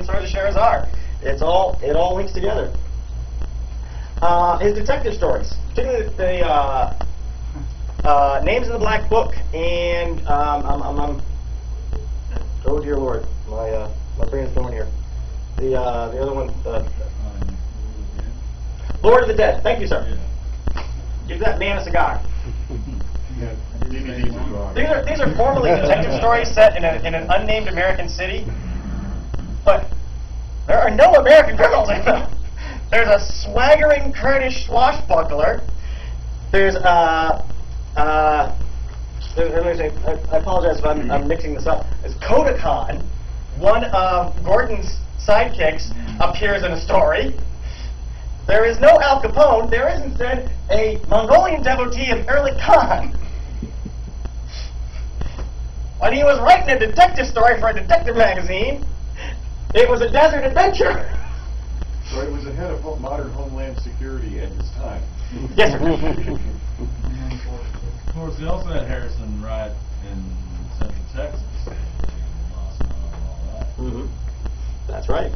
in Swords of Scheherazade. It all links together. His detective stories, particularly the Names in the Black Book, and oh dear Lord, my brain is going here. The other one, Lord of the Dead. Thank you, sir. Give that man a cigar. These are formerly detective stories set in an unnamed American city, but there are no American criminals in them. There's a swaggering Kurdish swashbuckler. There's let me say, I apologize if I'm mixing this up. There's Kodakan, one of Gordon's sidekicks, appears in a story. There is no Al Capone. There is instead a Mongolian devotee of Erlik Khan. When he was writing a detective story for a detective magazine, it was a desert adventure. So it was ahead of modern homeland security at this time. Yes, sir. Of course, they also had Harrison right in Central Texas. That's right.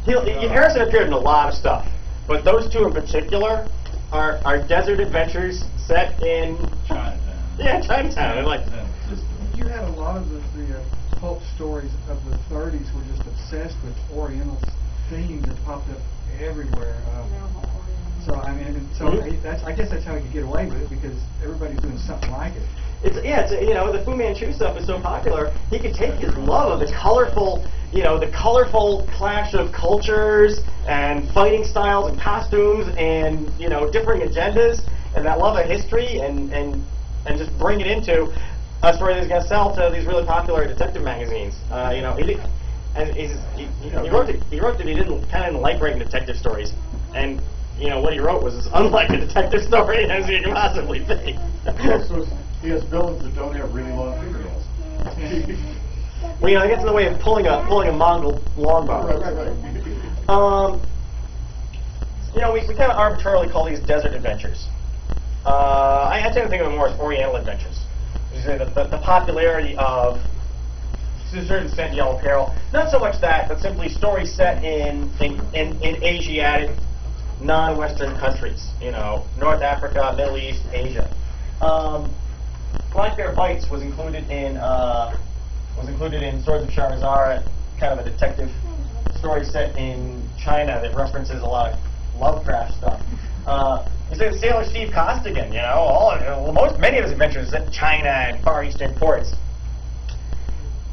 Harrison appeared in a lot of stuff, but those two in particular are desert adventures set in Chinatown. Yeah, Chinatown. Like, you had a lot of the cult stories of the 30s were just obsessed with Oriental themes that popped up everywhere. So I mean, I guess that's how you get away with it, because everybody's doing something like it. The Fu Manchu stuff is so popular. He could take his love of the colorful clash of cultures and fighting styles and costumes and differing agendas and that love of history and just bring it into a story that's going to sell to these really popular detective magazines. He wrote that he kind of didn't like writing detective stories, and what he wrote was as unlike a detective story as you can possibly be. So he has villains that don't have really long fingernails. Well, that gets in the way of pulling a Mongol longbow. Right. We kind of arbitrarily call these desert adventures. I tend to think of them more as Oriental adventures. The popularity of, to a certain extent, Yellow Peril. Not so much that, but simply stories set in Asiatic, non-Western countries. North Africa, Middle East, Asia. Black Bear Bites was included in Swords of Scheherazade, kind of a detective story set in China that references a lot of Lovecraft stuff. You say Sailor Steve Costigan, many of his adventures set in China and Far Eastern ports.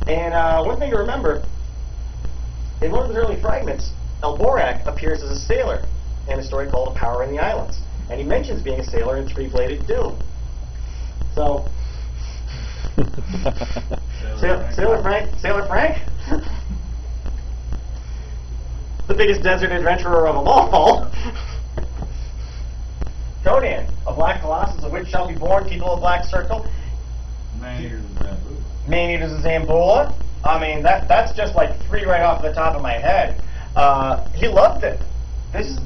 And one thing to remember, in one of his early fragments, Borak appears as a sailor in a story called A Power in the Islands. And he mentions being a sailor in Three-Bladed Doom. So, Sailor Frank? The biggest desert adventurer of them all. Conan, a black colossus of which shall be born, people of black circle. Man-Eaters of Zambula. I mean, that's just like three right off the top of my head. He loved it. This,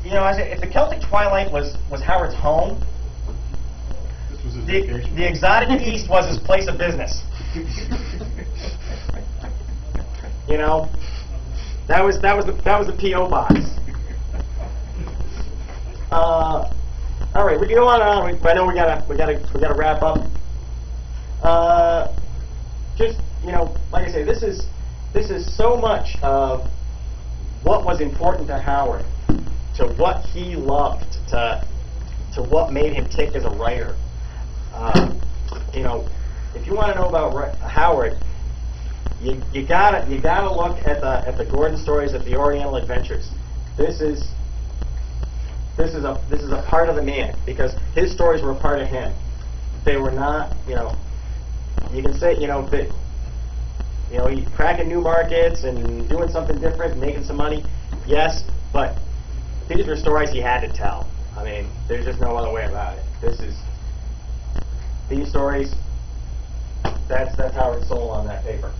I said, if the Celtic Twilight was Howard's home, This was his the exotic East was his place of business. That was the P.O. box. All right, we can go on and on. I know we gotta wrap up. Like I say, this is so much of what was important to Howard, to what he loved, to what made him tick as a writer. If you want to know about Howard, you gotta look at the Gordon stories of the Oriental Adventures. This is a part of the man, because his stories were a part of him. They were not, you can say, that, he's cracking new markets and doing something different, making some money. Yes, but these were stories he had to tell. I mean, there's just no other way about it. These stories, that's Howard's soul on that paper.